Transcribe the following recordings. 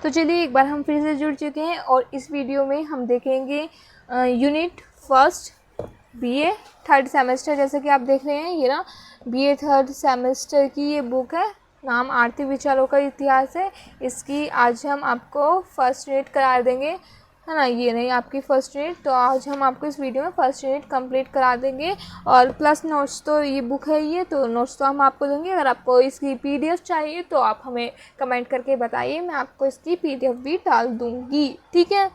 तो चलिए एक बार हम फिर से जुड़ चुके हैं और इस वीडियो में हम देखेंगे unit first BA third semester. जैसे कि आप देख रहे हैं ये ना बीए थर्ड सेमेस्टर की ये बुक है, नाम आर्थिक विचारों का इतिहास है। इसकी आज हम आपको फर्स्ट यूनिट करा देंगे, है ना। ये नहीं आपकी फर्स्ट यूनिट, तो आज हम आपको इस वीडियो में फर्स्ट यूनिट कंप्लीट करा देंगे और प्लस नोट्स। तो ये बुक है ये, तो नोट्स तो हम आपको देंगे। अगर आपको इसकी पीडीएफ चाहिए तो आप हमें कमेंट करके बताइए, मैं आपको इसकी पीडीएफ भी डाल दूँगी, ठीक है।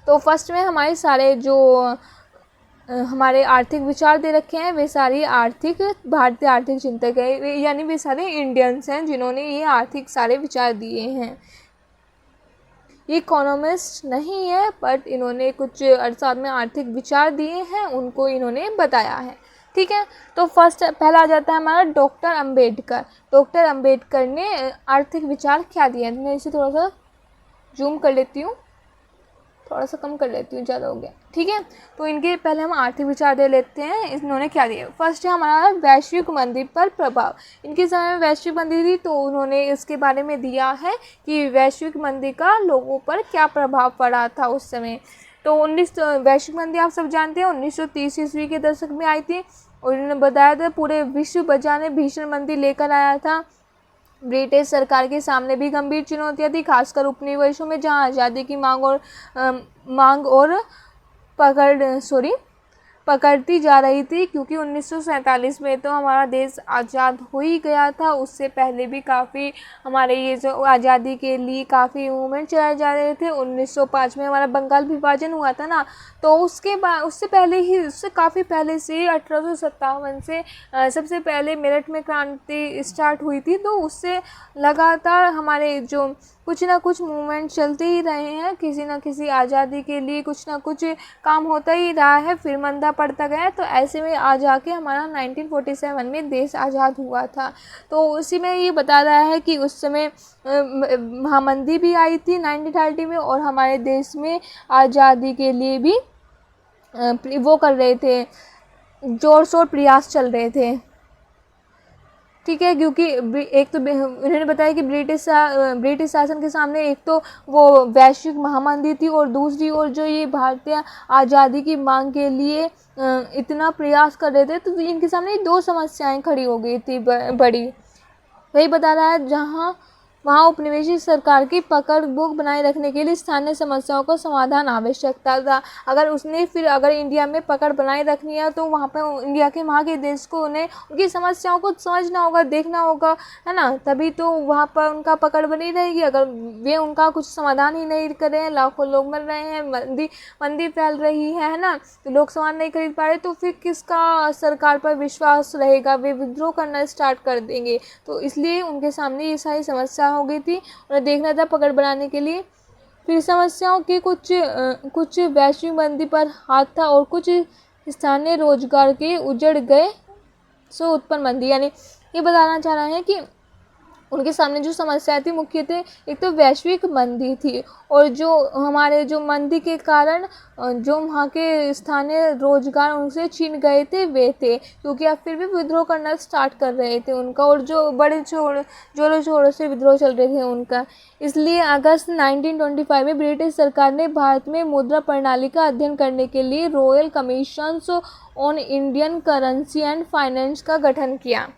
तो फर्स्ट में हमारे सारे जो हमारे आर्थिक विचार दे रखे हैं वे सारी भारतीय आर्थिक चिंतक है, यानी वे सारे इंडियंस हैं जिन्होंने ये आर्थिक सारे विचार दिए हैं। ये इकोनॉमिस्ट नहीं है, बट इन्होंने कुछ अर्थशास्त्र में आर्थिक विचार दिए हैं, उनको इन्होंने बताया है, ठीक है। तो फर्स्ट पहला आ जाता है हमारा डॉक्टर अंबेडकर। डॉक्टर अंबेडकर ने आर्थिक विचार क्या दिए हैं। मैं इसे थोड़ा सा जूम कर लेती हूँ, थोड़ा सा कम कर लेती हूँ, ज़्यादा हो गया, ठीक है। तो इनके पहले हम आर्थिक विचार दे लेते हैं, इन्होंने क्या दिया। फर्स्ट है हमारा वैश्विक मंदी पर प्रभाव। इनके समय में वैश्विक मंदी थी, तो उन्होंने इसके बारे में दिया है कि वैश्विक मंदी का लोगों पर क्या प्रभाव पड़ा था उस समय। तो वैश्विक मंदी आप सब जानते हैं 1930 ईस्वी के दशक में आई थी और उन्होंने बताया था पूरे विश्व बाजार में भीषण मंदी लेकर आया था। ब्रिटिश सरकार के सामने भी गंभीर चुनौतियां थी, खासकर उपनिवेशों में जहां आज़ादी की मांग और पकड़ती जा रही थी, क्योंकि 1947 में तो हमारा देश आज़ाद हो ही गया था। उससे पहले भी काफ़ी हमारे ये जो आज़ादी के लिए काफ़ी मूवमेंट चलाए जा रहे थे। 1905 में हमारा बंगाल विभाजन हुआ था ना, तो उसके बाद उससे काफ़ी पहले से 1857 से सबसे पहले मेरठ में क्रांति स्टार्ट हुई थी। तो उससे लगातार हमारे जो कुछ ना कुछ मूवमेंट चलते ही रहे हैं, किसी न किसी आज़ादी के लिए कुछ ना कुछ काम होता ही रहा है, फिर मंदा पड़ता गया। तो ऐसे में आ जाके हमारा 1947 में देश आज़ाद हुआ था। तो उसी में ये बता रहा है कि उस समय महामंदी भी आई थी 1930 में, और हमारे देश में आज़ादी के लिए भी वो कर रहे थे, जोर शोर प्रयास चल रहे थे, ठीक है। क्योंकि एक तो उन्होंने बताया कि ब्रिटिश शासन के सामने एक तो वो वैश्विक महामंदी थी, और दूसरी ओर जो ये भारतीय आज़ादी की मांग के लिए इतना प्रयास कर रहे थे, तो इनके सामने दो समस्याएं खड़ी हो गई थी बड़ी। वही बता रहा है वहाँ उपनिवेशी सरकार की पकड़ बनाए रखने के लिए स्थानीय समस्याओं का समाधान आवश्यकता था। अगर इंडिया में पकड़ बनाए रखनी है, तो वहाँ पर इंडिया के वहाँ के देश को उन्हें उनकी समस्याओं को समझना होगा, देखना होगा, है ना। तभी तो वहाँ पर उनका पकड़ बनी रहेगी। अगर वे उनका कुछ समाधान ही नहीं करें, लाखों लोग मर रहे हैं, मंदी फैल रही है ना, तो लोग सामान नहीं खरीद पा रहे, तो फिर किसका सरकार पर विश्वास रहेगा। वे विद्रोह करना स्टार्ट कर देंगे। तो इसलिए उनके सामने ये सारी समस्या हो गई थी, उन्हें देखना था पकड़ बनाने के लिए। फिर समस्याओं के कुछ वैश्विक मंदी पर हाथ था, और कुछ स्थानीय रोजगार के उजड़ गए सो उत्पन्न मंदी। यानी ये बताना चाह रहा है कि उनके सामने जो समस्या थी मुख्यतः एक तो वैश्विक मंदी थी, और जो हमारे जो मंदी के कारण जो वहाँ के स्थानीय रोजगार उनसे छीन गए थे वे थे, क्योंकि अब फिर भी विद्रोह करना स्टार्ट कर रहे थे उनका, और जो बड़े जोरों शोरों से विद्रोह चल रहे थे उनका। इसलिए अगस्त 1925 में ब्रिटिश सरकार ने भारत में मुद्रा प्रणाली का अध्ययन करने के लिए royal commission on Indian currency and finance का गठन किया,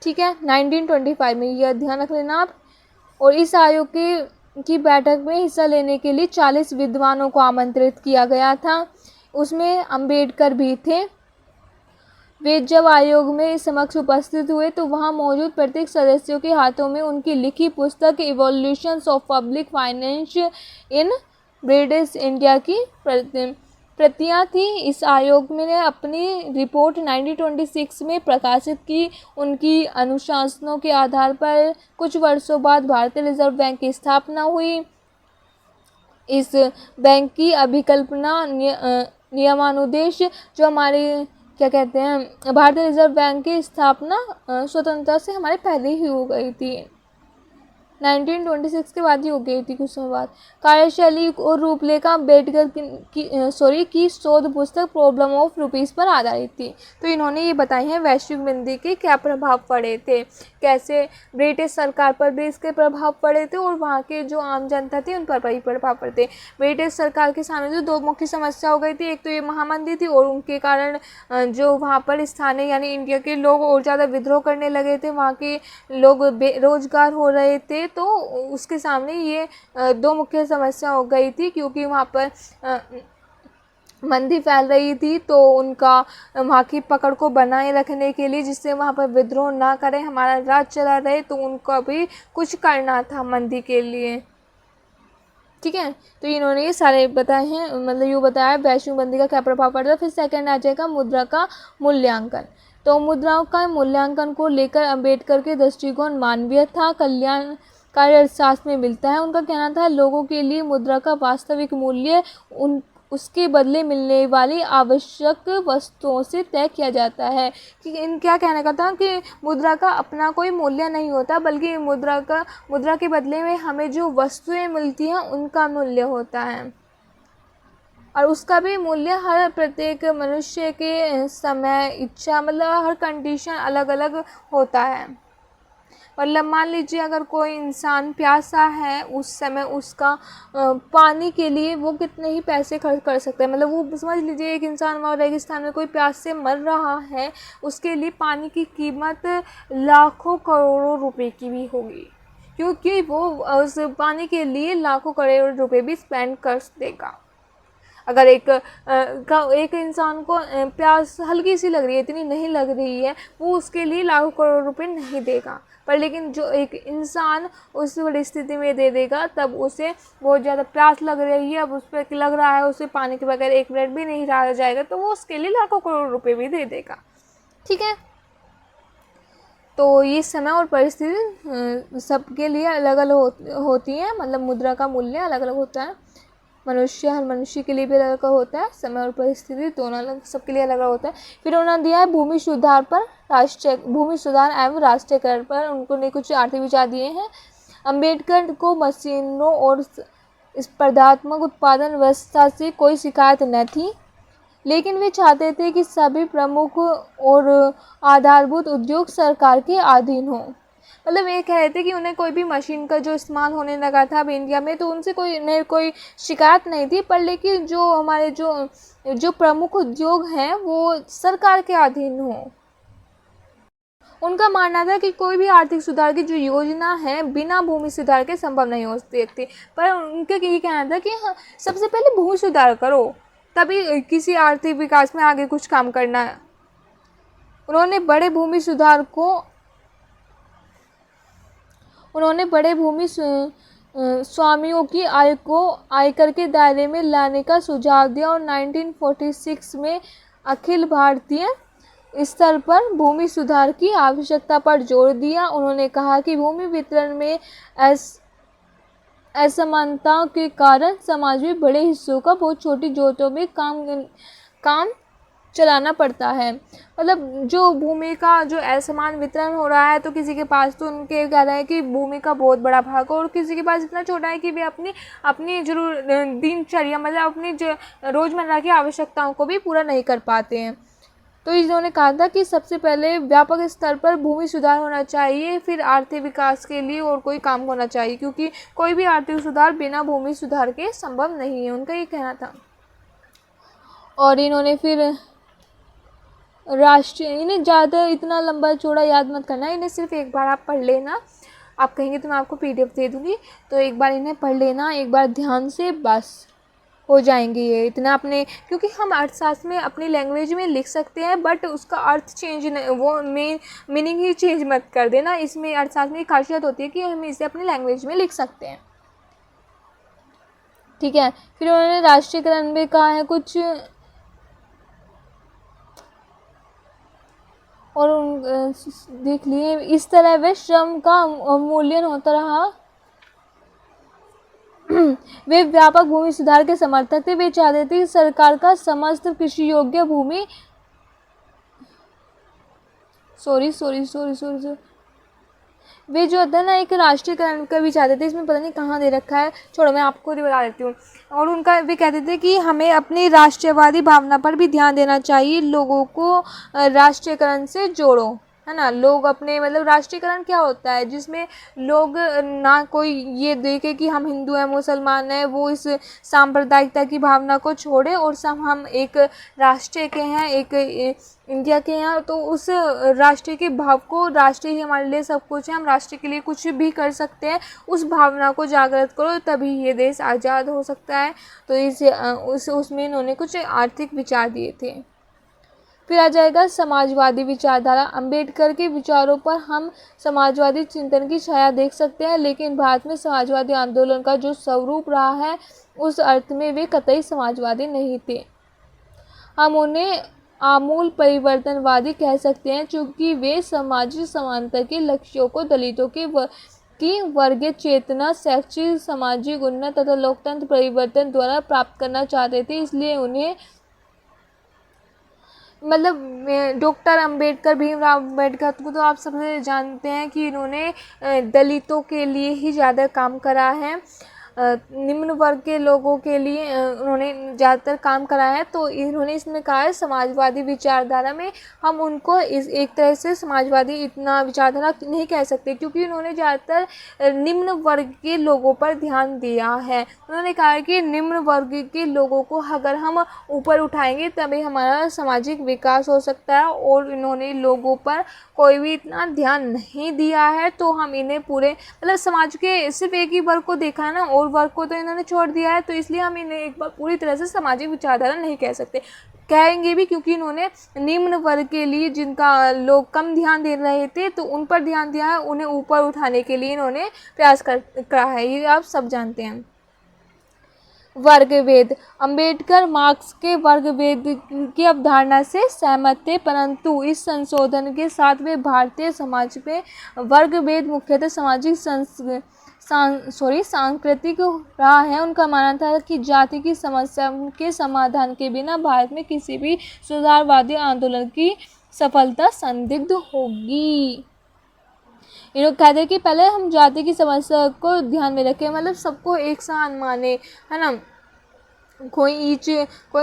ठीक है, 1925 में। यह ध्यान रख लेना आप। और इस आयोग की बैठक में हिस्सा लेने के लिए 40 विद्वानों को आमंत्रित किया गया था, उसमें अंबेडकर भी थे। वे जब आयोग में समक्ष उपस्थित हुए, तो वहां मौजूद प्रत्येक सदस्यों के हाथों में उनकी लिखी पुस्तक evolutions of public finance in British India की प्रतियां थी। इस आयोग ने अपनी रिपोर्ट 1926 में प्रकाशित की। उनकी अनुशासनों के आधार पर कुछ वर्षों बाद भारतीय रिजर्व बैंक की स्थापना हुई। इस बैंक की अभिकल्पना नियमानुदेश जो हमारे क्या कहते हैं भारतीय रिजर्व बैंक की स्थापना स्वतंत्रता से हमारे पहले ही हो गई थी। 1926 के बाद ही हो गई थी, कुछ समय बाद। कार्यशैली और रूपरेखा अम्बेडकर की शोध पुस्तक प्रॉब्लम ऑफ रुपीस पर आधारित थी। तो इन्होंने ये बताई हैं वैश्विक मंदी के क्या प्रभाव पड़े थे, कैसे ब्रिटिश सरकार पर भी इसके प्रभाव पड़े थे और वहाँ के जो आम जनता थी उन पर भी प्रभाव पड़ते। ब्रिटिश सरकार के सामने जो दो मुख्य समस्या हो गई थी, एक तो ये महामंदी थी और उनके कारण जो वहाँ पर स्थानीय यानी इंडिया के लोग और ज़्यादा विद्रोह करने लगे थे, वहाँ के लोग बेरोजगार हो रहे थे। तो उसके सामने ये दो मुख्य समस्या हो गई थी, क्योंकि वहाँ पर मंदी फैल रही थी। तो उनका वहाँ की पकड़ को बनाए रखने के लिए, जिससे वहाँ पर विद्रोह ना करें, हमारा राज चला रहे, तो उनको भी कुछ करना था मंदी के लिए। ठीक है, तो इन्होंने ये सारे बताए हैं, मतलब ये बताया वैश्विक मंदी का क्या प्रभाव पड़ता है। फिर सेकंड आ जाएगा मुद्रा का मूल्यांकन। तो मुद्राओं का मूल्यांकन को लेकर अम्बेडकर के दृष्टिकोण मानवीय था, कल्याणकारी अर्थशास्त्र में मिलता है। उनका कहना था लोगों के लिए मुद्रा का वास्तविक मूल्य उसके बदले मिलने वाली आवश्यक वस्तुओं से तय किया जाता है। कि इन क्या कहने का था कि मुद्रा का अपना कोई मूल्य नहीं होता, बल्कि मुद्रा के बदले में हमें जो वस्तुएं मिलती हैं उनका मूल्य होता है, और उसका भी मूल्य हर प्रत्येक मनुष्य के समय, इच्छा, मतलब हर कंडीशन अलग अलग होता है। मतलब मान लीजिए अगर कोई इंसान प्यासा है, उस समय उसका पानी के लिए वो कितने ही पैसे खर्च कर सकता है। मतलब वो समझ लीजिए एक इंसान वहाँ रेगिस्तान में कोई प्यास से मर रहा है, उसके लिए पानी की कीमत लाखों करोड़ों रुपए की भी होगी, क्योंकि वो उस पानी के लिए लाखों करोड़ रुपए भी स्पेंड कर देगा। अगर एक इंसान को प्यास हल्की सी लग रही है, इतनी नहीं लग रही है, वो उसके लिए लाखों करोड़ रुपए नहीं देगा। पर लेकिन जो एक इंसान उस परिस्थिति में दे देगा, तब उसे बहुत ज़्यादा प्यास लग रही है, अब उस पर लग रहा है उसे पानी के बगैर एक मिनट भी नहीं रहा जाएगा, तो वो उसके लिए लाखों करोड़ रुपए भी दे देगा। ठीक है, तो ये समय और परिस्थिति सबके लिए अलग अलग होती है। मतलब मुद्रा का मूल्य अलग अलग होता है, हर मनुष्य के लिए भी अलग होता है, समय और परिस्थिति दोनों अलग, सबके लिए अलग होता है। फिर उन्होंने दिया है भूमि सुधार एवं राष्ट्रीयकरण पर उन्होंने कुछ आर्थिक विचार दिए हैं। अम्बेडकर को मशीनों और स्पर्धात्मक उत्पादन व्यवस्था से कोई शिकायत न थी, लेकिन वे चाहते थे कि सभी प्रमुख और आधारभूत उद्योग सरकार के अधीन हों। मतलब ये कह रहे थे कि उन्हें कोई भी मशीन का जो इस्तेमाल होने लगा था अब इंडिया में, तो उनसे कोई शिकायत नहीं थी, पर लेकिन जो हमारे जो प्रमुख उद्योग हैं वो सरकार के अधीन हों। उनका मानना था कि कोई भी आर्थिक सुधार की जो योजना है बिना भूमि सुधार के संभव नहीं हो सकती। पर उनका ये कहना था कि हाँ, सबसे पहले भूमि सुधार करो, तभी किसी आर्थिक विकास में आगे कुछ काम करना है। उन्होंने बड़े भूमि स्वामियों की आय को आयकर के दायरे में लाने का सुझाव दिया और 1946 में अखिल भारतीय स्तर पर भूमि सुधार की आवश्यकता पर जोर दिया। उन्होंने कहा कि भूमि वितरण में असमानताओं के कारण समाज में बड़े हिस्सों का बहुत छोटी जोतों में काम चलाना पड़ता है। मतलब जो भूमि का जो असमान वितरण हो रहा है, तो किसी के पास तो उनके कह रहे हैं कि भूमि का बहुत बड़ा भाग और किसी के पास इतना छोटा है कि वे अपनी जरूर दिनचर्या, मतलब अपनी रोज़मर्रा की आवश्यकताओं को भी पूरा नहीं कर पाते हैं। तो इन्होंने कहा था कि सबसे पहले व्यापक स्तर पर भूमि सुधार होना चाहिए, फिर आर्थिक विकास के लिए और कोई काम होना चाहिए, क्योंकि कोई भी आर्थिक सुधार बिना भूमि सुधार के संभव नहीं है, उनका ये कहना था। और इन्होंने फिर इन्हें ज़्यादा इतना लंबा चौड़ा याद मत करना, इन्हें सिर्फ एक बार आप पढ़ लेना। आप कहेंगे तो मैं आपको PDF दे दूँगी, तो एक बार इन्हें पढ़ लेना, एक बार ध्यान से, बस हो जाएंगे ये इतना अपने। क्योंकि हम अर्थशास्त्र में अपनी लैंग्वेज में लिख सकते हैं, बट उसका अर्थ चेंज नहीं, वो मीनिंग ही चेंज मत कर देना। इसमें अर्थशास्त्र में खासियत होती है कि हम इसे अपनी लैंग्वेज में लिख सकते हैं। ठीक है, फिर उन्होंने राष्ट्रीयकरण में कहा है कुछ, और देख लिए इस तरह वे श्रम का अवमूल्यन होता रहा। वे व्यापक भूमि सुधार के समर्थक थे। वे चाहते थे कि सरकार का समस्त कृषि योग्य भूमि वे जो होता है ना एक राष्ट्रीयकरण का भी चाहते थे, इसमें पता नहीं कहाँ दे रखा है, छोड़ो मैं आपको ही बता देती हूँ। और उनका वे कहते थे कि हमें अपनी राष्ट्रवादी भावना पर भी ध्यान देना चाहिए, लोगों को राष्ट्रीयकरण से जोड़ो, है ना। लोग अपने मतलब राष्ट्रीयकरण क्या होता है, जिसमें लोग ना कोई ये देखे कि हम हिंदू हैं मुसलमान हैं, वो इस सांप्रदायिकता की भावना को छोड़े और सब हम एक राष्ट्र के हैं, एक इंडिया के हैं, तो उस राष्ट्र के भाव को, राष्ट्र ही हमारे लिए सब कुछ है, हम राष्ट्र के लिए कुछ भी कर सकते हैं, उस भावना को जागृत करो तभी ये देश आज़ाद हो सकता है। तो उसमें इन्होंने कुछ आर्थिक विचार दिए थे। फिर आ जाएगा समाजवादी विचारधारा। अंबेडकर के विचारों पर हम समाजवादी चिंतन की छाया देख सकते हैं, लेकिन भारत में समाजवादी आंदोलन का जो स्वरूप रहा है उस अर्थ में वे कतई समाजवादी नहीं थे। हम उन्हें आमूल परिवर्तनवादी कह सकते हैं, क्योंकि वे सामाजिक समानता के लक्ष्यों को, दलितों की वर्गीय चेतना, शैक्षिक सामाजिक उन्नति तथा लोकतंत्र परिवर्तन द्वारा प्राप्त करना चाहते थे। इसलिए उन्हें मतलब डॉक्टर अंबेडकर, भीमराव अंबेडकर को तो आप सबसे जानते हैं कि इन्होंने दलितों के लिए ही ज़्यादा काम करा है, निम्न वर्ग के लोगों के लिए उन्होंने ज़्यादातर काम करा है। तो इन्होंने इसमें कहा है समाजवादी विचारधारा में हम उनको इस एक तरह से समाजवादी इतना विचारधारा नहीं कह सकते, क्योंकि उन्होंने ज़्यादातर निम्न वर्ग के लोगों पर ध्यान दिया है। उन्होंने कहा कि निम्न वर्ग के लोगों को अगर हम ऊपर उठाएंगे तभी हमारा सामाजिक विकास हो सकता है, और इन्होंने लोगों पर कोई भी इतना ध्यान नहीं दिया है। तो हम इन्हें पूरे मतलब समाज के सिर्फ एक ही वर्ग को देखा है ना, और वर्ग को तो इन्होंने छोड़ दिया है, तो इसलिए हम इन्हें एक बार पूरी तरह से सामाजिक विचारधारा नहीं कह सकते, कहेंगे भी, क्योंकि इन्होंने निम्न वर्ग के लिए जिनका लोग कम ध्यान दे रहे थे तो उन पर ध्यान दिया है, उन्हें ऊपर उठाने के लिए इन्होंने प्रयास करा है, ये आप सब जानते हैं। वर्गभेद। अंबेडकर मार्क्स के वर्गभेद की अवधारणा से सहमत थे, परंतु इस संशोधन के साथ वे भारतीय समाज में वर्गभेद मुख्यतः सामाजिक सांस्कृतिक रहा है। उनका मानना था कि जाति की समस्या के समाधान के बिना भारत में किसी भी सुधारवादी आंदोलन की सफलता संदिग्ध होगी। ये लोग कहते हैं कि पहले हम जाति की समस्या को ध्यान में रखें, मतलब सबको एक समान माने, है ना, कोई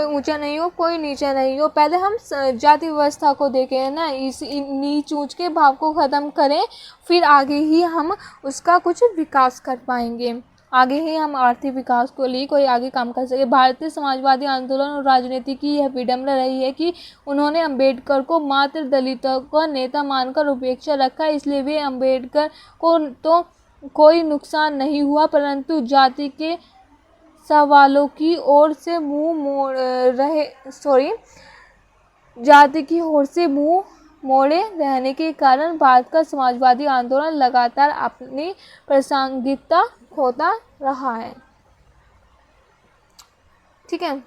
ऊंचा नहीं हो, कोई नीचा नहीं हो। पहले हम जाति व्यवस्था को देखें, है ना, इस नीच ऊंच के भाव को ख़त्म करें, फिर आगे ही हम उसका कुछ विकास कर पाएंगे, आगे ही हम आर्थिक विकास को लिए कोई आगे काम कर सके। भारतीय समाजवादी आंदोलन और राजनीति की यह विडंबना रही है कि उन्होंने अंबेडकर को मात्र दलितों का नेता मानकर उपेक्षा रखा, इसलिए वे अंबेडकर को तो कोई नुकसान नहीं हुआ, परंतु जाति के सवालों की ओर से जाति की ओर से मुंह मोड़े रहने के कारण भारत का समाजवादी आंदोलन लगातार अपनी प्रासंगिकता खोता रहा है। ठीक है,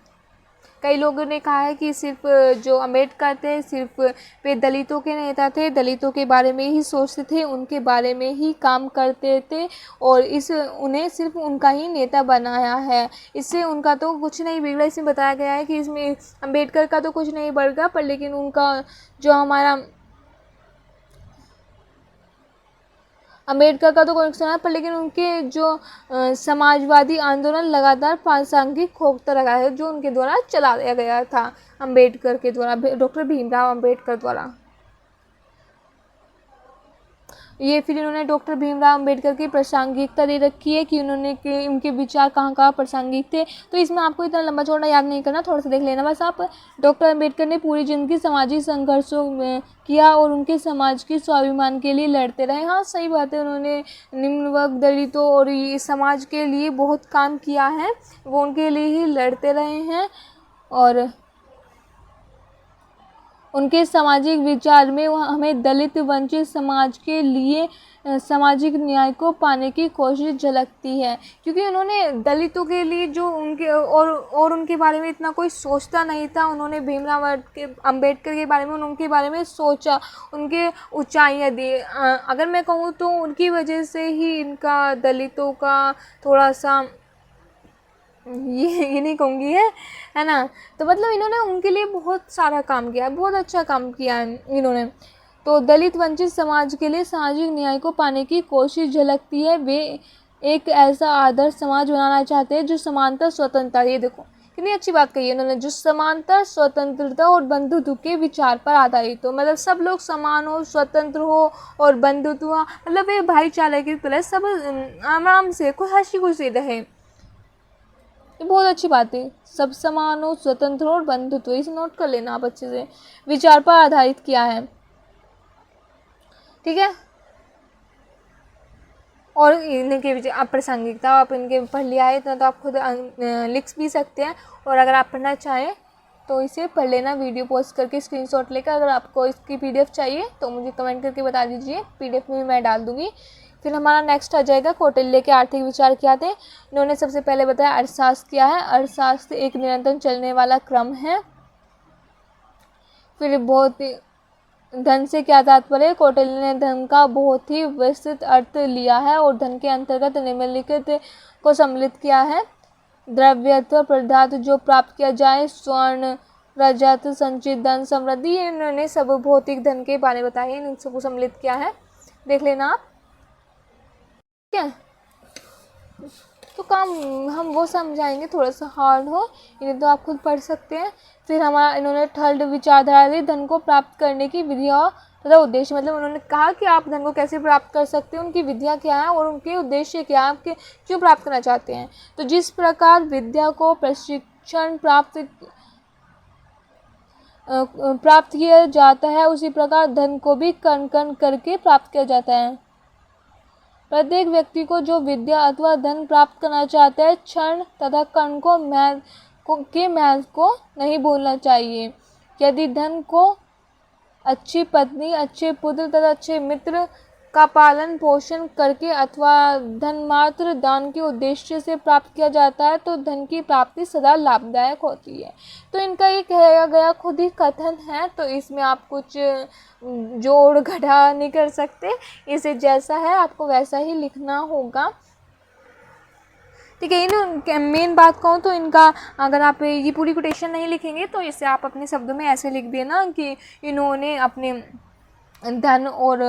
कई लोगों ने कहा है कि सिर्फ जो अंबेडकर थे सिर्फ वे दलितों के नेता थे, दलितों के बारे में ही सोचते थे, उनके बारे में ही काम करते थे, और उन्हें सिर्फ उनका ही नेता बनाया है, इससे उनका तो कुछ नहीं बिगड़ा। इसमें बताया गया है कि इसमें अंबेडकर का तो कुछ नहीं बढ़ गया, पर लेकिन उनका जो हमारा अंबेडकर का तो कोई नुकसान है, पर लेकिन उनके जो समाजवादी आंदोलन लगातार प्रासंगिक होता रहा है, जो उनके द्वारा चलाया गया था, अंबेडकर के द्वारा, डॉक्टर भीमराव अंबेडकर द्वारा। ये फिर इन्होंने डॉक्टर भीमराव अंबेडकर की प्रासंगिकता दे रखी है कि उनके विचार कहाँ कहाँ प्रासंगिक थे। तो इसमें आपको इतना लंबा चौड़ा याद नहीं करना, थोड़ा सा देख लेना बस आप। डॉक्टर अंबेडकर ने पूरी जिंदगी सामाजिक संघर्षों में किया और उनके समाज के स्वाभिमान के लिए लड़ते रहे। हाँ सही बात है, उन्होंने निम्न वर्ग, दलितों और ये समाज के लिए बहुत काम किया है, वो उनके लिए ही लड़ते रहे हैं, और उनके सामाजिक विचार में हमें दलित वंचित समाज के लिए सामाजिक न्याय को पाने की कोशिश झलकती है, क्योंकि उन्होंने दलितों के लिए जो उनके और उनके बारे में इतना कोई सोचता नहीं था। उन्होंने भीमराव अंबेडकर के बारे में उनके बारे में सोचा, उनके ऊंचाइयाँ दी। अगर मैं कहूँ तो उनकी वजह से ही इनका दलितों का थोड़ा सा ये नहीं कहूँगी है ना, तो मतलब इन्होंने उनके लिए बहुत सारा काम किया है, बहुत अच्छा काम किया है इन्होंने। तो दलित वंचित समाज के लिए सामाजिक न्याय को पाने की कोशिश झलकती है। वे एक ऐसा आदर्श समाज बनाना चाहते हैं जो समानता, स्वतंत्रता, ये देखो कितनी अच्छी बात कही है उन्होंने, जो समानता, स्वतंत्रता और बंधुत्व के विचार पर आधारित हो। मतलब सब लोग समान हो, स्वतंत्र हो और बंधुत्व, मतलब ये भाईचारे की तरह सब आराम से कोई हंसी खुशी रहे। ये बहुत अच्छी बात है। सब समान हो, स्वतंत्र हो और बंधुत्व, इसे नोट कर लेना आप अच्छे से। विचार पर आधारित किया है, ठीक है। और इनके अप्रासंगिकता आप इनके पढ़ लिया है तो आप खुद लिख भी सकते हैं। और अगर आप पढ़ना चाहें तो इसे पढ़ लेना, वीडियो पोस्ट करके स्क्रीनशॉट लेकर। अगर आपको इसकी पीडीएफ चाहिए तो मुझे कमेंट करके बता दीजिए, पीडीएफ में भी मैं डाल दूँगी। फिर हमारा नेक्स्ट आ जाएगा कौटिल्य के आर्थिक विचार क्या थे। इन्होंने सबसे पहले बताया अर्थशास्त्र क्या है। अर्थशास्त्र एक निरंतर चलने वाला क्रम है। फिर बहुत धन से क्या तात्पर्य। कौटिल्य ने धन का बहुत ही विस्तृत अर्थ लिया है और धन के अंतर्गत निम्नलिखित को सम्मिलित किया है। द्रव्य अथवा पदार्थ जो प्राप्त किया जाए, स्वर्ण, रजत, संचित धन, समृद्धि, ये इन्होंने सब भौतिक धन के बारे में बताए, इन सबको सम्मिलित किया है, देख लेना आप। ठीक है, तो काम हम वो समझाएंगे, थोड़ा सा हार्ड हो, इन्हें तो आप खुद पढ़ सकते हैं। फिर हमारा इन्होंने थर्ड विचारधारा दी, धन को प्राप्त करने की विधियाँ तथा उद्देश्य। मतलब उन्होंने कहा कि आप धन को कैसे प्राप्त कर सकते हैं, उनकी विधियाँ क्या है और उनके उद्देश्य क्या है, आपके क्यों प्राप्त करना चाहते हैं। तो जिस प्रकार विद्या को प्रशिक्षण प्राप्त किया जाता है, उसी प्रकार धन को भी कण कण करके प्राप्त किया जाता है। प्रत्येक व्यक्ति को जो विद्या अथवा धन प्राप्त करना चाहता है, क्षण तथा कण को महत्व को नहीं भूलना चाहिए। यदि धन को अच्छी पत्नी, अच्छे पुत्र तथा अच्छे मित्र का पालन पोषण करके अथवा धन मात्र दान के उद्देश्य से प्राप्त किया जाता है तो धन की प्राप्ति सदा लाभदायक होती है। तो इनका ये कहा गया खुद ही कथन है, तो इसमें आप कुछ जोड़ घटा नहीं कर सकते, इसे जैसा है आपको वैसा ही लिखना होगा। ठीक है, इन मेन बात कहूँ तो इनका अगर आप ये पूरी कोटेशन नहीं लिखेंगे तो इसे आप अपने शब्दों में ऐसे लिख देना कि इन्होंने अपने धन और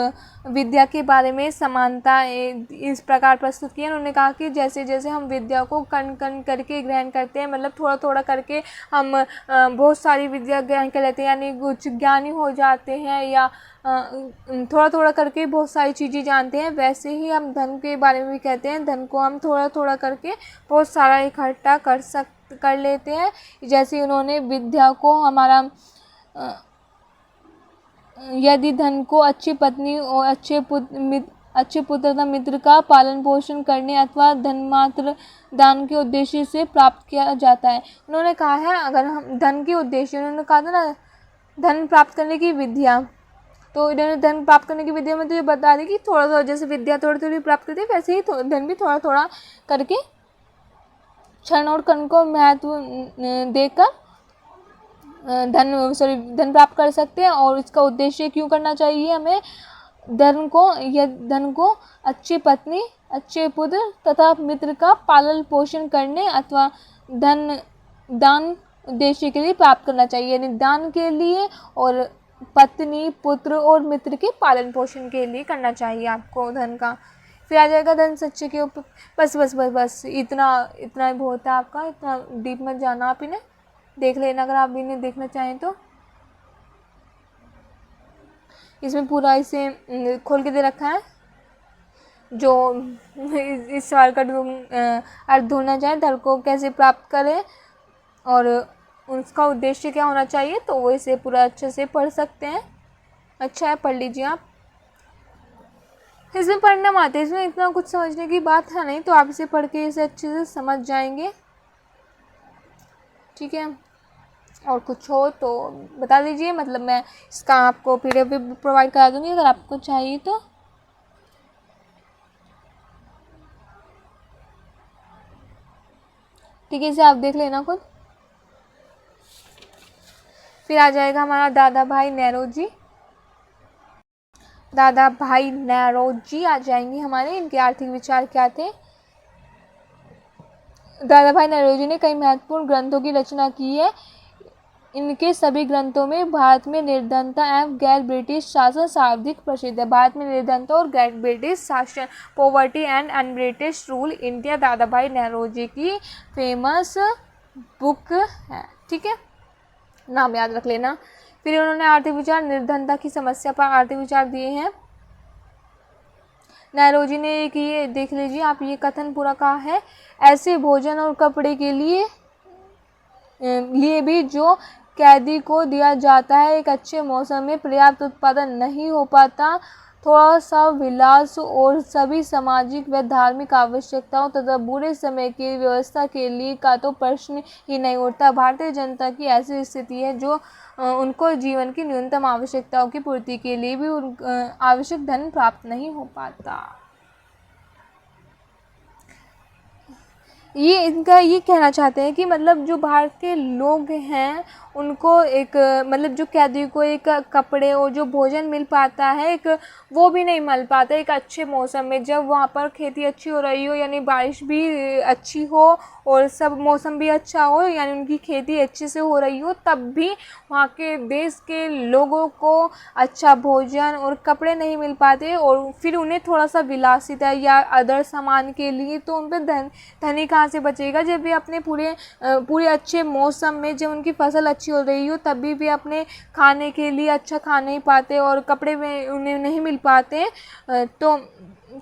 विद्या के बारे में समानता इस प्रकार प्रस्तुत किया। उन्होंने कहा कि जैसे जैसे हम विद्या को कण कण करके ग्रहण करते हैं, मतलब थोड़ा थोड़ा करके हम बहुत सारी विद्या ग्रहण कर लेते हैं, यानी कुछ ज्ञानी हो जाते हैं या थोड़ा थोड़ा करके बहुत सारी चीज़ें जानते हैं, वैसे ही हम धन के बारे में भी कहते हैं। धन को हम थोड़ा थोड़ा करके बहुत सारा इकट्ठा कर लेते हैं। जैसे उन्होंने विद्या को हमारा यदि धन को अच्छी पत्नी और अच्छे पुत्र तथा मित्र का पालन पोषण करने अथवा धन मात्र दान के उद्देश्य से प्राप्त किया जाता है। उन्होंने कहा है अगर हम धन के उद्देश्य, उन्होंने कहा था ना धन प्राप्त करने की विधियाँ, तो इन्होंने धन प्राप्त करने की विधियों में तो ये बता दी कि थोड़ा थोड़ा जैसे विद्या थोड़ी थोड़ी प्राप्त करती है, वैसे ही धन भी थोड़ा थोड़ा करके क्षण और कण को महत्व देकर धन प्राप्त कर सकते हैं। और इसका उद्देश्य क्यों करना चाहिए हमें, धन को अच्छी पत्नी, अच्छे पुत्र तथा मित्र का पालन पोषण करने अथवा दान उद्देश्य के लिए प्राप्त करना चाहिए, यानी दान के लिए और पत्नी, पुत्र और मित्र के पालन पोषण के लिए करना चाहिए आपको धन का। फिर आ जाएगा धन सच्चे के ऊपर। बस इतना ही बहुत है आपका, इतना डीप मत जाना, आप इन्हें देख लेना अगर आप इन्हें देखना चाहें तो। इसमें पूरा इसे खोल के दे रखा है, जो इस सवाल का अर्थ ढूंढना चाहे, धन को कैसे प्राप्त करें और उसका उद्देश्य क्या होना चाहिए, तो वो इसे पूरा अच्छे से पढ़ सकते हैं। अच्छा है, पढ़ लीजिए आप। इसमें पढ़ना मत है, इसमें इतना कुछ समझने की बात है नहीं, तो आप इसे पढ़ के इसे अच्छे से समझ जाएंगे। ठीक है, और कुछ हो तो बता दीजिए, मतलब मैं इसका आपको पीडीएफ भी प्रोवाइड करा दूंगी अगर आपको चाहिए तो। ठीक है, इसे आप देख लेना खुद। फिर आ जाएगा हमारा दादा भाई नेरोजी। दादा भाई नेरोजी आ जाएंगे हमारे, इनके आर्थिक विचार क्या थे। दादा भाई नेरोजी ने कई महत्वपूर्ण ग्रंथों की रचना की है। इनके सभी ग्रंथों में भारत में निर्धनता एवं गैर ब्रिटिश शासन सर्वाधिक प्रसिद्ध है। भारत में निर्धनता और गैर ब्रिटिश शासन, poverty and un British rule India, दादा भाई नौरोजी की फेमस बुक है। ठीक है, नाम याद रख लेना। फिर उन्होंने आर्थिक विचार, निर्धनता की समस्या पर आर्थिक विचार दिए हैं। नौरोजी ने एक ये देख लीजिए आप, ये कथन पूरा कहा है, ऐसे भोजन और कपड़े के लिए भी जो कैदी को दिया जाता है, एक अच्छे मौसम में पर्याप्त उत्पादन नहीं हो पाता। थोड़ा सा विलास और सभी सामाजिक व धार्मिक आवश्यकताओं तथा बुरे समय की व्यवस्था के लिए का तो प्रश्न ही नहीं उठता। भारतीय जनता की ऐसी स्थिति है जो उनको जीवन की न्यूनतम आवश्यकताओं की पूर्ति के लिए भी आवश्यक धन प्राप्त नहीं हो पाता। ये इनका ये कहना चाहते हैं कि मतलब जो भारत के लोग हैं उनको एक मतलब जो कैदी को एक कपड़े और जो भोजन मिल पाता है, एक वो भी नहीं मिल पाता एक अच्छे मौसम में, जब वहाँ पर खेती अच्छी हो रही हो, यानी बारिश भी अच्छी हो और सब मौसम भी अच्छा हो, यानी उनकी खेती अच्छे से हो रही हो, तब भी वहाँ के देश के लोगों को अच्छा भोजन और कपड़े नहीं मिल पाते। और फिर उन्हें थोड़ा सा विलासिता या अदर सामान के लिए तो उन पर धनी कहाँ से बचेगा, जब भी अपने पूरे अच्छे मौसम में जब उनकी फसल अच्छी हो रही हो तब भी अपने खाने के लिए अच्छा खा नहीं पाते और कपड़े में उन्हें नहीं मिल पाते। तो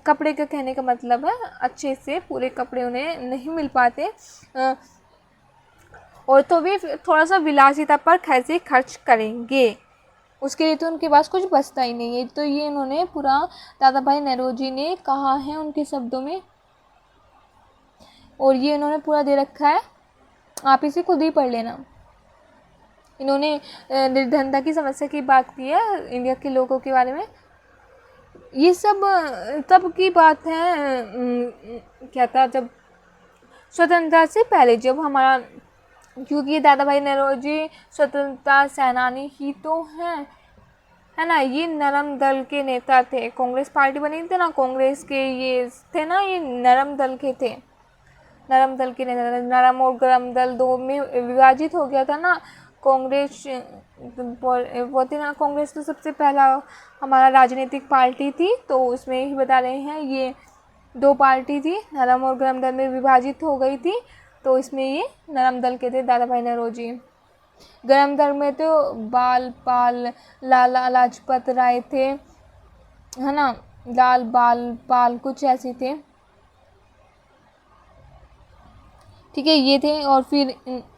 कपड़े का कहने का मतलब है अच्छे से पूरे कपड़े उन्हें नहीं मिल पाते, और तो भी थोड़ा सा विलासिता पर कैसे खर्च करेंगे, उसके लिए तो उनके पास कुछ बचता ही नहीं है। तो ये इन्होंने पूरा दादा भाई नौरोजी ने कहा है उनके शब्दों में, और ये इन्होंने पूरा दे रखा है, आप इसे खुद ही पढ़ लेना। इन्होंने निर्धनता की समस्या की बात की है इंडिया के लोगों के बारे में। ये सब तब की बात है, क्या था, जब स्वतंत्रता से पहले, जब हमारा, क्योंकि दादा भाई नौरोजी स्वतंत्रता सेनानी ही तो हैं, है ना। ये नरम दल के नेता थे, कांग्रेस पार्टी बनी थी ना, कांग्रेस के ये थे ना, ये नरम दल के थे, नरम दल के नेता थे। नरम और गरम दल दो में विभाजित हो गया था ना कांग्रेस, वो थी ना कांग्रेस, तो सबसे पहला हमारा राजनीतिक पार्टी थी, तो उसमें ही बता रहे हैं ये दो पार्टी थी, नरम और गरम दल में विभाजित हो गई थी, तो इसमें ये नरम दल के थे दादा भाई नौरोजी। गरम दल में तो बाल पाल लाला लाजपत राय थे, है ना, लाल बाल पाल कुछ ऐसे थे, ठीक है, ये थे। और फिर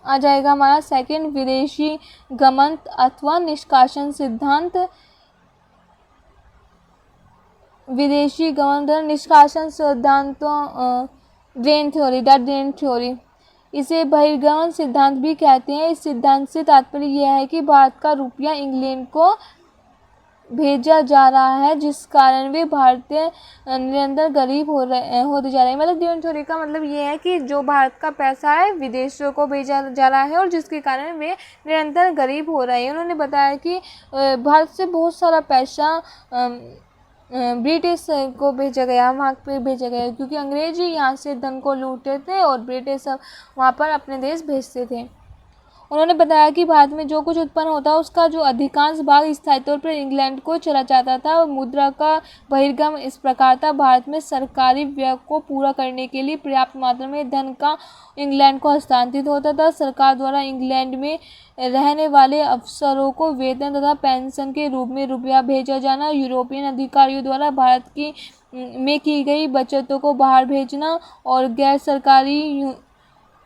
आ जाएगा हमारा सेकंड, विदेशी गमन अथवा निष्कासन सिद्धांत। विदेशी गमन निष्कासन सिद्धांतों, drain theory, the drain theory, इसे बहिर्गमन सिद्धांत भी कहते हैं। इस सिद्धांत से तात्पर्य यह है कि भारत का रुपया इंग्लैंड को भेजा जा रहा है, जिस कारण वे भारतीय निरंतर गरीब होते जा रहे हैं। मतलब ड्रेन थ्योरी का मतलब ये है कि जो भारत का पैसा है विदेशों को भेजा जा रहा है और जिसके कारण वे निरंतर गरीब हो रहे हैं। उन्होंने बताया कि भारत से बहुत सारा पैसा ब्रिटिश को भेजा गया, वहाँ पे भेजा गया, क्योंकि अंग्रेज ही यहाँ से धन को लूटते थे और ब्रिटिश वहाँ पर अपने देश भेजते थे। उन्होंने बताया कि भारत में जो कुछ उत्पन्न होता है उसका जो अधिकांश भाग स्थायी तौर पर इंग्लैंड को चला जाता था और मुद्रा का बहिर्गम इस प्रकार था। भारत में सरकारी व्यय को पूरा करने के लिए पर्याप्त मात्रा में धन का इंग्लैंड को हस्तांतरित होता था। सरकार द्वारा इंग्लैंड में रहने वाले अफसरों को वेतन तथा पेंशन के रूप में रुपया भेजा जाना, यूरोपियन अधिकारियों द्वारा भारत में की गई बचतों को बाहर भेजना और गैर सरकारी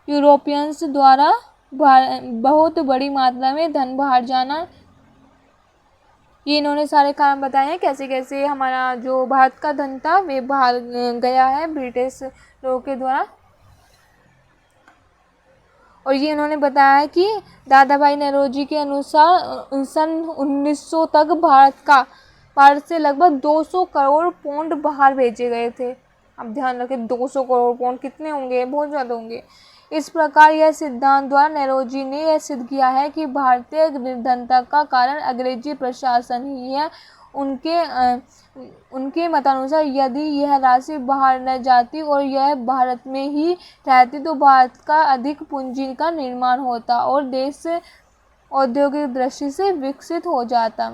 यूरोपियंस द्वारा बहुत बड़ी मात्रा में धन बाहर जाना। ये इन्होंने सारे कारण बताए हैं कैसे कैसे हमारा जो भारत का धन था वे बाहर गया है ब्रिटिश लोगों के द्वारा। और ये इन्होंने बताया कि दादा भाई नौरोजी के अनुसार सन 1900 तक भारत से लगभग 200 करोड़ पौंड बाहर भेजे गए थे। अब ध्यान रखें 200 करोड़ पौंड कितने होंगे, बहुत ज़्यादा होंगे। इस प्रकार यह सिद्धांत द्वारा नौरोजी ने यह सिद्ध किया है कि भारतीय निर्धनता का कारण अंग्रेजी प्रशासन ही है। उनके मतानुसार यदि यह राशि बाहर न जाती और यह भारत में ही रहती तो भारत का अधिक पूंजी का निर्माण होता और देश औद्योगिक दृष्टि से विकसित हो जाता।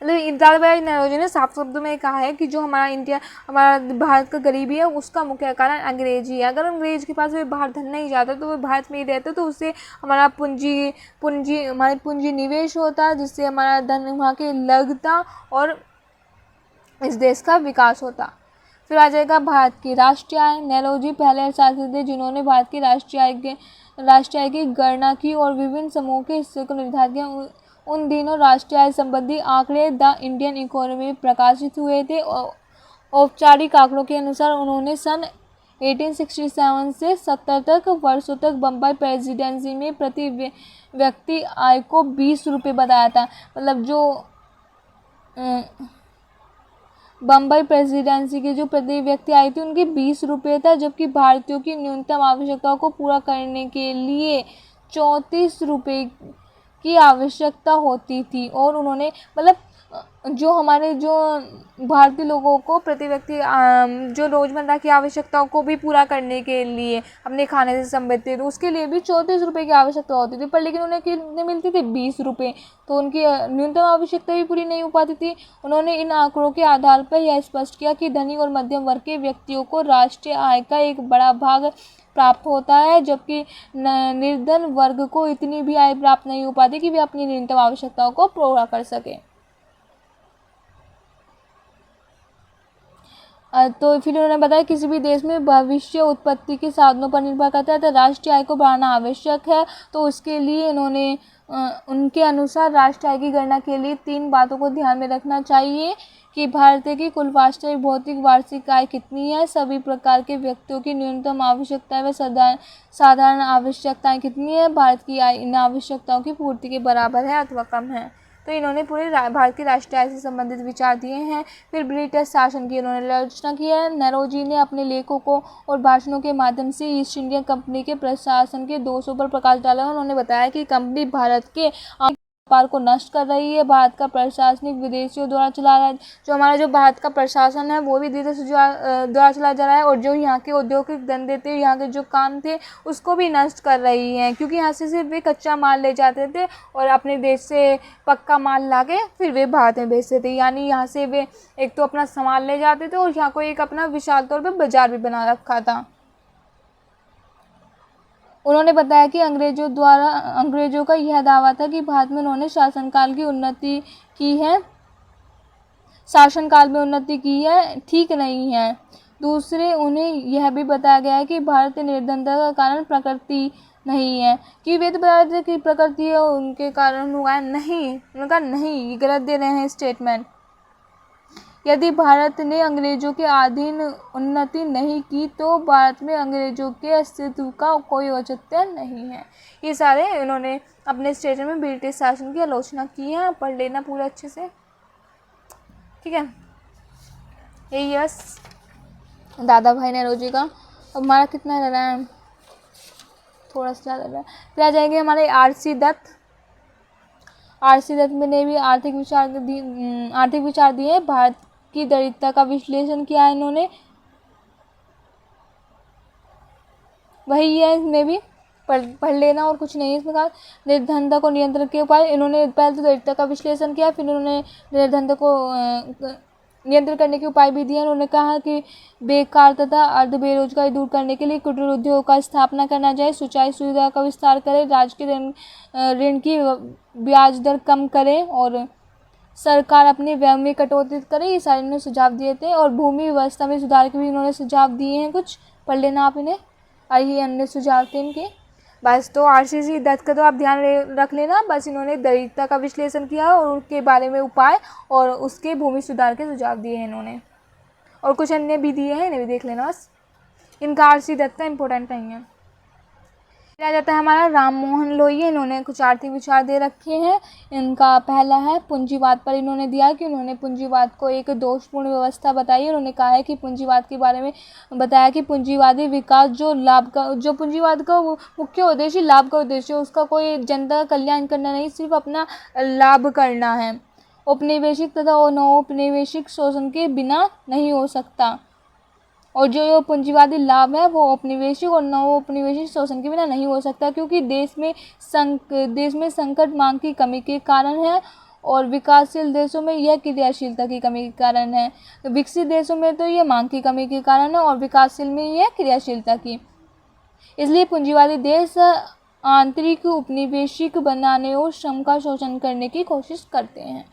मतलब दादा भाई नौरोजी ने साफ शब्दों में कहा है कि जो हमारा भारत का गरीबी है उसका मुख्य कारण अंग्रेज ही है। अगर अंग्रेज के पास वे बाहर धन नहीं जाता तो वे भारत में ही रहते, तो उससे हमारा पूंजी निवेश होता, जिससे हमारा धन वहाँ के लगता और इस देश का विकास होता। फिर आ जाएगा भारत की राष्ट्रीय आय। नेहरू पहले अर्थशास्त्री थे जिन्होंने भारत की राष्ट्रीय आय की गणना की और विभिन्न समूहों के हिस्से को निर्धारित किया। उन दिनों राष्ट्रीय आय संबंधी आंकड़े द इंडियन इकोनॉमी प्रकाशित हुए थे। औपचारिक आंकड़ों के अनुसार उन्होंने सन 1867 से 70 तक वर्षों तक बम्बई प्रेसिडेंसी में प्रति व्यक्ति आय को 20 रुपये बताया था। मतलब जो बम्बई प्रेसिडेंसी की जो प्रति व्यक्ति आई थी उनकी 20 रुपये था, जबकि भारतीयों की न्यूनतम आवश्यकताओं को पूरा करने के लिए 34 रुपये की आवश्यकता होती थी। और उन्होंने मतलब जो भारतीय लोगों को प्रति व्यक्ति जो रोज़मर्रा की आवश्यकताओं को भी पूरा करने के लिए अपने खाने से संबंधित उसके लिए भी 34 रुपये की आवश्यकता होती थी, पर लेकिन उन्हें कितने मिलती थी 20 रुपये, तो उनकी न्यूनतम आवश्यकता भी पूरी नहीं हो पाती थी। उन्होंने इन आंकड़ों के आधार पर यह स्पष्ट किया कि धनी और मध्यम वर्ग के व्यक्तियों को राष्ट्रीय आय का एक बड़ा भाग प्राप्त होता है, जबकि निर्धन वर्ग को इतनी भी आय प्राप्त नहीं हो पाती कि वे अपनी न्यूनतम आवश्यकताओं को पूरा कर सके। तो फिर उन्होंने बताया किसी भी देश में भविष्य उत्पत्ति के साधनों पर निर्भर करता है, तो राष्ट्रीय आय को बढ़ाना आवश्यक है। तो उसके लिए इन्होंने उनके अनुसार राष्ट्रीय आय की गणना के लिए 3 बातों को ध्यान में रखना चाहिए कि भारत की कुल वास्तविक भौतिक वार्षिक आय कितनी है, सभी प्रकार के व्यक्तियों की न्यूनतम आवश्यकताएं व साधारण आवश्यकताएं कितनी है, भारत की आय इन आवश्यकताओं की पूर्ति के बराबर है अथवा कम है। तो इन्होंने पूरे भारत की राष्ट्रीय आय से संबंधित विचार दिए हैं। फिर ब्रिटिश शासन की इन्होंने आलोचना की है। नेहरू ने अपने लेखों को और भाषणों के माध्यम से ईस्ट इंडिया कंपनी के प्रशासन के दोषों पर प्रकाश डाला। उन्होंने बताया कि कंपनी भारत के व्यापार को नष्ट कर रही है, भारत का प्रशासनिक विदेशियों द्वारा चला रहा है, जो हमारा जो भारत का प्रशासन है वो भी विदेश द्वारा चला जा रहा है, और जो यहाँ के औद्योगिक धंधे थे, यहाँ के जो काम थे उसको भी नष्ट कर रही हैं, क्योंकि यहाँ से सिर्फ वे कच्चा माल ले जाते थे और अपने देश से पक्का माल ला के फिर वे भारत में बेचते थे। यानी यहाँ से वे एक तो अपना सामान ले जाते थे और यहाँ को एक अपना विशाल तौर पर बाजार भी बना रखा था। उन्होंने बताया कि अंग्रेजों का यह दावा था कि भारत में उन्होंने शासनकाल में उन्नति की है, ठीक नहीं है। दूसरे, उन्हें यह भी बताया गया है कि भारतीय निर्धनता का कारण प्रकृति नहीं है, कि वे तो बता रहे थे कि प्रकृति है उनके कारण हुआ है, नहीं, उनका नहीं, गलत दे रहे हैं स्टेटमेंट। यदि भारत ने अंग्रेजों के अधीन उन्नति नहीं की तो भारत में अंग्रेजों के अस्तित्व का कोई औचित्य नहीं है। ये सारे इन्होंने अपने स्टेटमेंट में ब्रिटिश शासन की आलोचना की है। पढ़ लेना पूरा अच्छे से, ठीक है। यही है बस दादा भाई नौरोजी का। अब हमारा कितना रह रहा है, थोड़ा सा ज़्यादा रहा है। फिर आ जाएंगे हमारे आर.सी. दत्त। आर.सी. दत्त ने भी आर्थिक विचार दिए। भारत की दरिद्रता का विश्लेषण किया है इन्होंने, वही है, इसमें भी पढ़ लेना और कुछ नहीं है इसमें कहा। निर्धनता को नियंत्रण के उपाय, इन्होंने पहले तो दरिद्रता का विश्लेषण किया, फिर उन्होंने निर्धनता को नियंत्रण करने के उपाय भी दिए। उन्होंने कहा कि बेकार तथा अर्ध बेरोजगारी दूर करने के लिए कुटीर उद्योग का स्थापना करना चाहिए, सिंचाई सुविधा का विस्तार करें, राज्य के ऋण की ब्याज दर कम करें और सरकार अपने व्यय में कटौती करे। ये सारे इन्होंने सुझाव दिए थे। और भूमि व्यवस्था में सुधार के भी इन्होंने सुझाव दिए हैं, कुछ पढ़ लेना आप इन्हें, और ये अन्य सुझाव थे इनके। बस तो आर.सी. दत्त का तो आप ध्यान रख लेना। बस इन्होंने दरिद्रता का विश्लेषण किया और उनके बारे में उपाय और उसके भूमि सुधार के सुझाव दिए हैं इन्होंने, और कुछ अन्य भी दिए हैं, इन्हें भी देख लेना। बस इनका आर.सी. दत्त का इम्पोर्टेंट नहीं है। आ जाता है हमारा राम मोहन लोहिया। इन्होंने कुछ आर्थिक विचार दे रखे हैं। इनका पहला है पूंजीवाद पर। इन्होंने दिया कि उन्होंने पूंजीवाद को एक दोषपूर्ण व्यवस्था बताई। उन्होंने कहा है कि पूंजीवाद के बारे में बताया कि पूंजीवादी विकास जो पूंजीवाद का मुख्य उद्देश्य लाभ का उद्देश्य, उसका कोई जनता का कल्याण करना नहीं, सिर्फ अपना लाभ करना है। औपनिवेशिक तथा अनौपनिवेशिक शोषण के बिना नहीं हो सकता। और जो पूंजीवादी लाभ है वो औपनिवेशिक और नवोपनिवेशिक शोषण के बिना नहीं हो सकता, क्योंकि देश में संकट मांग की कमी के कारण है और विकासशील देशों में यह क्रियाशीलता की कमी के कारण है। विकसित देशों में तो यह मांग की कमी के कारण है और विकासशील में यह क्रियाशीलता की। इसलिए पूंजीवादी देश आंतरिक उपनिवेशिक बनाने और श्रम का शोषण करने की कोशिश करते हैं।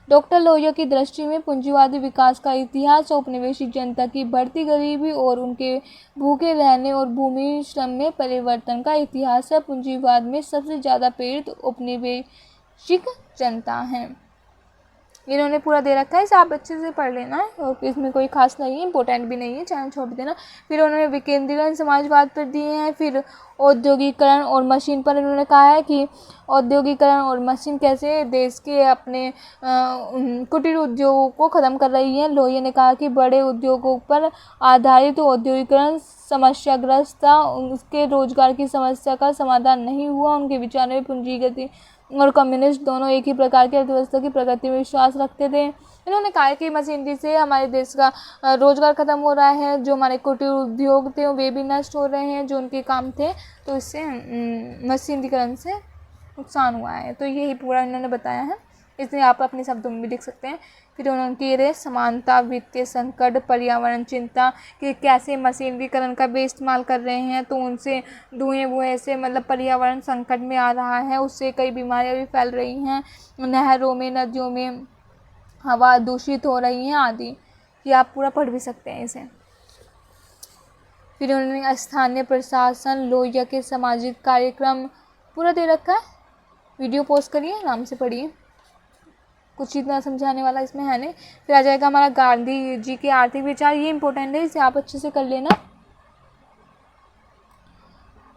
डॉक्टर लोहिया की दृष्टि में पूंजीवादी विकास का इतिहास औपनिवेशिक जनता की बढ़ती गरीबी और उनके भूखे रहने और भूमि श्रम में परिवर्तन का इतिहास है। पूंजीवाद में सबसे ज़्यादा पीड़ित औपनिवेशिक जनता है। इन्होंने पूरा दे रखा है, इसे आप अच्छे से पढ़ लेना है और इसमें कोई खास नहीं है, इंपॉर्टेंट भी नहीं है, चाहे छोड़ देना। फिर उन्होंने विकेंद्रीकरण समाजवाद पर दिए हैं। फिर औद्योगिकरण और मशीन पर इन्होंने कहा है कि औद्योगिकरण और मशीन कैसे देश के अपने कुटीर उद्योगों को ख़त्म कर रही है। लोहिया ने कहा कि बड़े उद्योगों पर आधारित औद्योगिकरण समस्याग्रस्त था, उसके रोजगार की समस्या का समाधान नहीं हुआ। उनके विचार में पूंजीगत और कम्युनिस्ट दोनों एक ही प्रकार की अर्थव्यवस्था की प्रगति में विश्वास रखते थे। इन्होंने कहा कि मशीनरी से हमारे देश का रोजगार खत्म हो रहा है, जो हमारे कुटीर उद्योग थे वे भी नष्ट हो रहे हैं, जो उनके काम थे, तो इससे मशीनरीकरण से नुकसान हुआ है। तो यही पूरा इन्होंने बताया है, इसलिए आप अपने शब्दों में भी लिख सकते हैं। फिर उन्होंने कह रहे समानता, वित्तीय संकट, पर्यावरण चिंता कि कैसे मशीनरीकरण का भी इस्तेमाल कर रहे हैं तो उनसे धुएँ वुएँ से मतलब पर्यावरण संकट में आ रहा है, उससे कई बीमारियां भी फैल रही हैं, नहरों में नदियों में हवा दूषित हो रही हैं आदि। ये आप पूरा पढ़ भी सकते हैं इसे। फिर उन्होंने स्थानीय प्रशासन, लोहिया के सामाजिक कार्यक्रम पूरा दे रखा है। वीडियो पोस्ट करिए, आराम से पढ़िए, कुछ इतना समझाने वाला इसमें है नहीं। फिर आ जाएगा हमारा गांधी जी के आर्थिक विचार, ये इंपॉर्टेंट है, इसे आप अच्छे से कर लेना।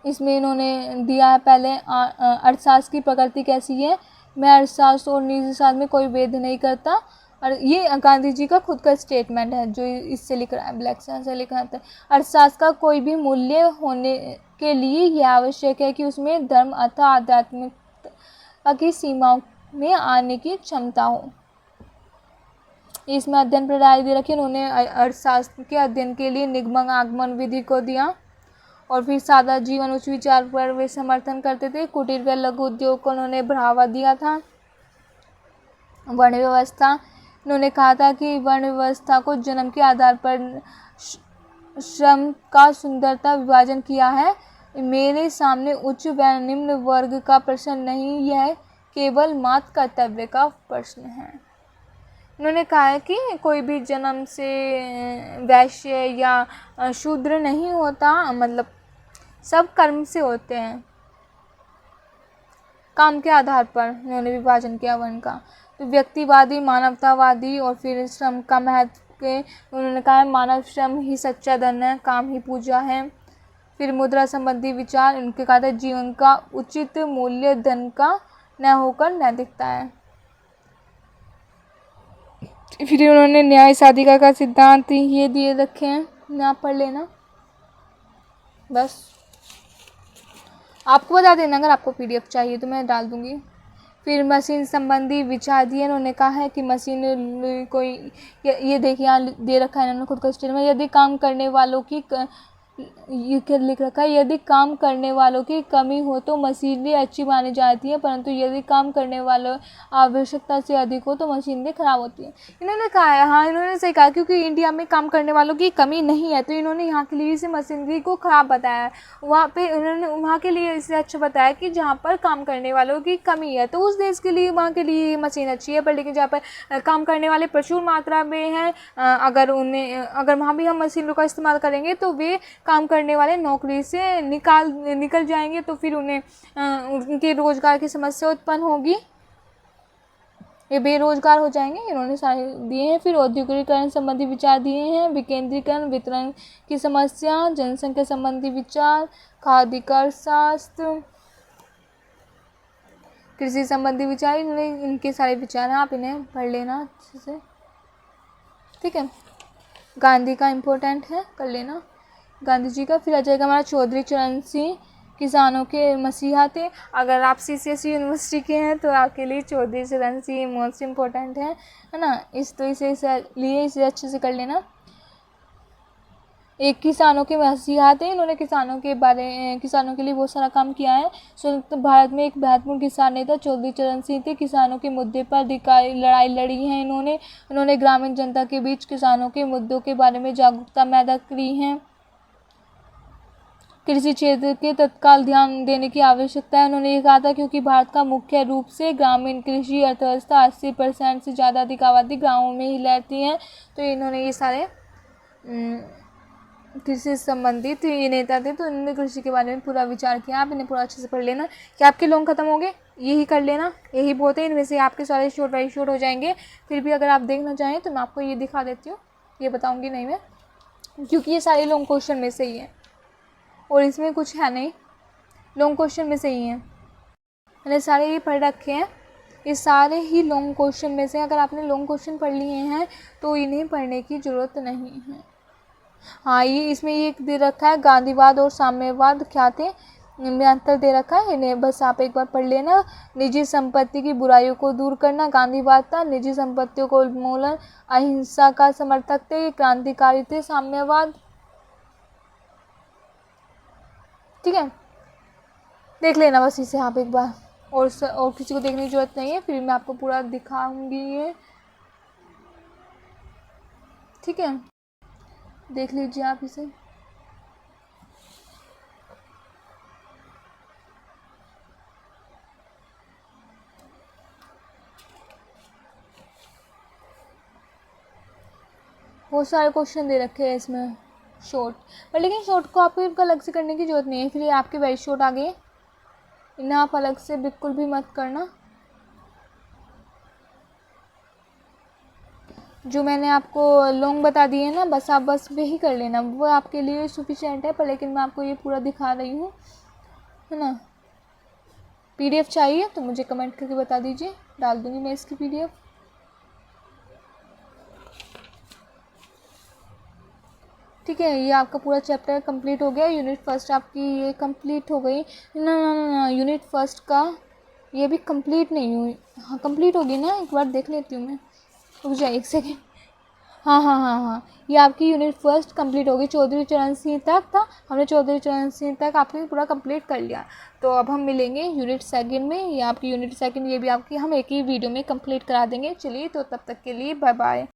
इसमें इन्होंने दिया है पहले अर्थशास्त्र की प्रकृति कैसी है। मैं अर्थशास्त्र और निजी शास्त्र में कोई भेद नहीं करता, और ये गांधी जी का खुद का स्टेटमेंट है जो इससे लिख रहा है, ब्लैक से लिखा है। अर्थशास्त्र का कोई भी मूल्य होने के लिए यह आवश्यक है कि उसमें धर्म अथवा आध्यात्मिकता की सीमाओं में आने की क्षमता हो। इसमें अध्ययन प्रणाली दे रखी। उन्होंने अर्थशास्त्र के अध्ययन के लिए निगमन आगमन विधि को दिया। और फिर सादा जीवन उच्च विचार पर वे समर्थन करते थे। कुटीर व लघु उद्योग को उन्होंने बढ़ावा दिया था। वर्ण व्यवस्था, उन्होंने कहा था कि वर्ण व्यवस्था को जन्म के आधार पर श्रम का सुंदरता विभाजन किया है। मेरे सामने उच्च व निम्न वर्ग का प्रश्न नहीं, यह केवल मात्र कर्तव्य का प्रश्न है। उन्होंने कहा है कि कोई भी जन्म से वैश्य या शूद्र नहीं होता, मतलब सब कर्म से होते हैं, काम के आधार पर उन्होंने विभाजन किया वर्ण का। तो व्यक्तिवादी, मानवतावादी और फिर श्रम का महत्व के उन्होंने कहा है मानव श्रम ही सच्चा धन है, काम ही पूजा है। फिर मुद्रा संबंधी विचार, उनके कहा था जीवन का उचित मूल्य धन का न होकर नैतिकता है। फिर उन्होंने न्याय साधिका का सिद्धांत ये दिए रखे हैं, आप पढ़ लेना। बस आपको बता देना, अगर आपको पीडीएफ चाहिए तो मैं डाल दूंगी। फिर मशीन संबंधी विचार दिए। उन्होंने कहा है कि मशीन कोई ये देखिए यहाँ दे रखा है इन्होंने खुद का स्टेटमेंट, यदि काम करने वालों की ये लिख रखा है, यदि काम करने वालों की कमी हो तो मशीनरी अच्छी मानी जाती है, परंतु यदि काम करने वालों आवश्यकता से अधिक हो तो मशीनरी खराब होती है। इन्होंने कहा है, हाँ इन्होंने सही कहा, क्योंकि इंडिया में काम करने वालों की कमी नहीं है, तो इन्होंने यहाँ के लिए इसे मशीनरी को ख़राब बताया है। वहाँ पे उन्होंने वहाँ के लिए इसे अच्छा बताया कि जहाँ पर काम करने वालों की कमी है तो उस देश के लिए वहाँ के लिए मशीन अच्छी है, पर लेकिन जहाँ पर काम करने वाले प्रचुर मात्रा में हैं, अगर वहाँ भी हम मशीनों का इस्तेमाल करेंगे तो वे काम करने वाले नौकरी से निकल जाएंगे, तो फिर उन्हें उनके रोजगार की समस्या उत्पन्न होगी, ये बेरोजगार हो जाएंगे। इन्होंने सारे दिए हैं। फिर औद्योगिकरण संबंधी विचार दिए हैं, विकेंद्रीकरण, वितरण की समस्या, जनसंख्या संबंधी विचार, खाद्य कर शास्त्र, कृषि संबंधी विचार, इनके सारे विचार हैं, आप इन्हें पढ़ लेना अच्छे से, ठीक है। गांधी का इम्पोर्टेंट है, कर लेना गांधी जी का। फिर आ जाएगा हमारा चौधरी चरण सिंह, किसानों के मसीहा थे। अगर आप CCSE यूनिवर्सिटी के हैं तो आपके लिए चौधरी चरण सिंह मोस्ट इम्पोर्टेंट है ना। इसे अच्छे से कर लेना। एक किसानों के मसीहा थे। इन्होंने किसानों के लिए बहुत सारा काम किया है। स्वतंत्र भारत में एक महत्वपूर्ण किसान नेता चौधरी चरण सिंह थे। किसानों के मुद्दे पर लड़ाई लड़ी है इन्होंने ग्रामीण जनता के बीच किसानों के मुद्दों के बारे में जागरूकता पैदा करी है। कृषि क्षेत्र के तत्काल ध्यान देने की आवश्यकता है। उन्होंने ये कहा था क्योंकि भारत का मुख्य रूप से ग्रामीण कृषि अर्थव्यवस्था 80% से ज़्यादा अधिक आबादी गाँवों में ही रहती है। तो इन्होंने ये सारे कृषि से संबंधित ये नेता थे। तो इन्होंने कृषि के बारे में पूरा विचार किया। आप इन्हें पूरा अच्छे से पढ़ लेना। क्या आपके लोग खत्म हो गए? यही कर लेना, यही बहुत है। इनमें से आपके सारे शॉर्ट बाई शॉर्ट हो जाएंगे। फिर भी अगर आप देखना चाहें तो मैं आपको ये दिखा देती हूँ, ये बताऊँगी नहीं मैं, क्योंकि ये सारे लॉन्ग क्वेश्चन में से ही है और इसमें कुछ है नहीं, लॉन्ग क्वेश्चन में से ही हैं। मैंने सारे ये पढ़ रखे हैं, ये सारे ही लॉन्ग क्वेश्चन में से। अगर आपने लॉन्ग क्वेश्चन पढ़ लिए हैं तो इन्हें पढ़ने की ज़रूरत नहीं है। हाँ, ये इसमें ये दे रखा है, गांधीवाद और साम्यवाद क्या थे, इनमें अंतर दे रखा है। इन्हें बस आप एक बार पढ़ लेना। निजी संपत्ति की बुराइयों को दूर करना गांधीवाद था। निजी संपत्तियों को उन्मूलन, अहिंसा का समर्थक थे, ये क्रांतिकारी थे साम्यवाद। ठीक है, देख लेना बस इसे आप एक बार, और किसी को देखने की जरूरत नहीं है। फिर मैं आपको पूरा दिखाऊंगी ये, ठीक है, देख लीजिए आप इसे। बहुत सारे क्वेश्चन दे रखे हैं इसमें शॉर्ट, पर लेकिन शॉर्ट को आपको इनका अलग से करने की ज़रूरत नहीं है। फिर ये आपके वेरी शॉर्ट आ गए, इन्हें आप अलग से बिल्कुल भी मत करना। जो मैंने आपको लॉन्ग बता दिए ना, बस आप वही कर लेना, वो आपके लिए सफिशिएंट है। पर लेकिन मैं आपको ये पूरा दिखा रही हूँ, है ना। PDF चाहिए तो मुझे कमेंट करके बता दीजिए, डाल दूँगी मैं इसकी PDF। ठीक है, ये आपका पूरा चैप्टर कंप्लीट हो गया। यूनिट फर्स्ट आपकी ये कंप्लीट हो गई। ना, यूनिट फर्स्ट का ये भी कंप्लीट नहीं हुई। हाँ, कंप्लीट होगी ना, एक बार देख लेती हूँ मैं, रुक जाइए एक सेकेंड। हाँ, ये आपकी यूनिट फर्स्ट कंप्लीट होगी। चौधरी चरण सिंह तक था, हमने चौधरी चरण सिंह तक आपने पूरा कंप्लीट कर लिया। तो अब हम मिलेंगे यूनिट सेकंड में। ये आपकी यूनिट सेकंड, ये भी आपकी हम एक ही वीडियो में कंप्लीट करा देंगे। चलिए, तो तब तक के लिए बाय बाय।